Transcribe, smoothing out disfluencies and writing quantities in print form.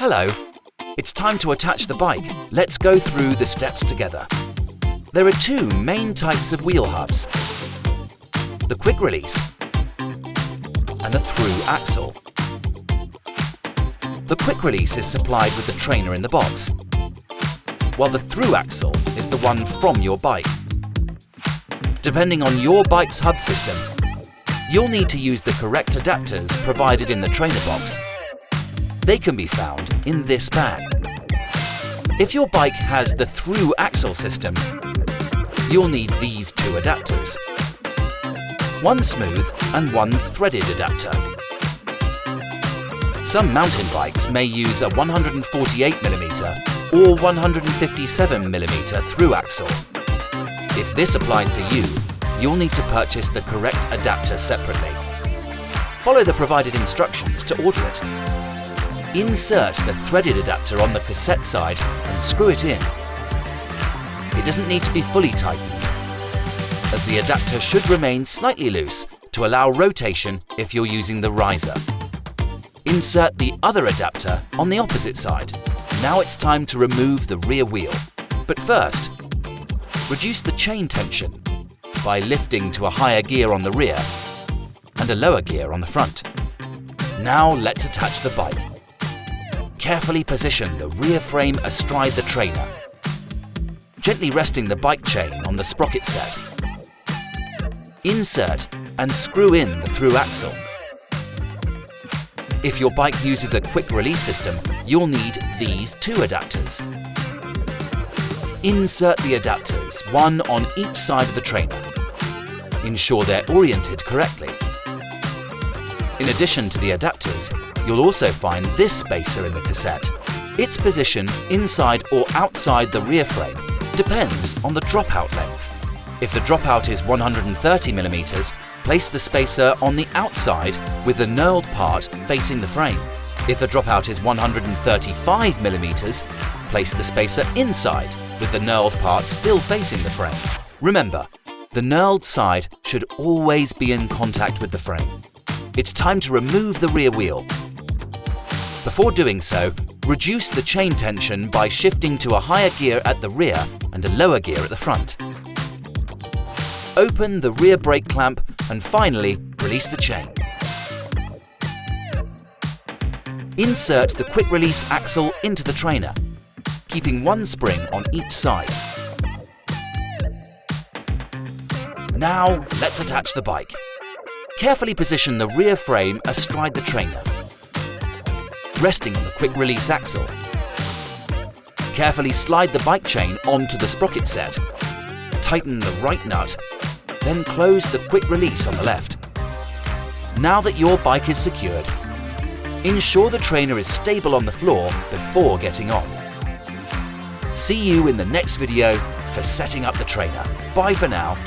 Hello, it's time to attach the bike. Let's go through the steps together. There are two main types of wheel hubs, the quick release and the thru axle. The quick release is supplied with the trainer in the box, while the thru axle is the one from your bike. Depending on your bike's hub system, you'll need to use the correct adapters provided in the trainer box. They can be found in this bag. If your bike has the thru axle system, you'll need these two adapters. One smooth and one threaded adapter. Some mountain bikes may use a 148mm or 157mm thru axle. If this applies to you, you'll need to purchase the correct adapter separately. Follow the provided instructions to order it. Insert the threaded adapter on the cassette side and screw it in. It doesn't need to be fully tightened, as the adapter should remain slightly loose to allow rotation if you're using the riser. Insert the other adapter on the opposite side. Now it's time to remove the rear wheel. But first, reduce the chain tension by lifting to a higher gear on the rear and a lower gear on the front. Now let's attach the bike. Carefully position the rear frame astride the trainer, gently resting the bike chain on the sprocket set. Insert and screw in the thru axle. If your bike uses a quick release system, you'll need these two adapters. Insert the adapters, one on each side of the trainer. Ensure they're oriented correctly. In addition to the adapters, you'll also find this spacer in the cassette. Its position inside or outside the rear frame depends on the dropout length. If the dropout is 130mm, place the spacer on the outside with the knurled part facing the frame. If the dropout is 135mm, place the spacer inside with the knurled part still facing the frame. Remember, the knurled side should always be in contact with the frame. It's time to remove the rear wheel. Before doing so, reduce the chain tension by shifting to a higher gear at the rear and a lower gear at the front. Open the rear brake clamp and finally release the chain. Insert the quick release axle into the trainer, keeping one spring on each side. Now let's attach the bike. Carefully position the rear frame astride the trainer, resting on the quick release axle. Carefully slide the bike chain onto the sprocket set. Tighten the right nut, then close the quick release on the left. Now that your bike is secured, ensure the trainer is stable on the floor before getting on. See you in the next video for setting up the trainer. Bye for now.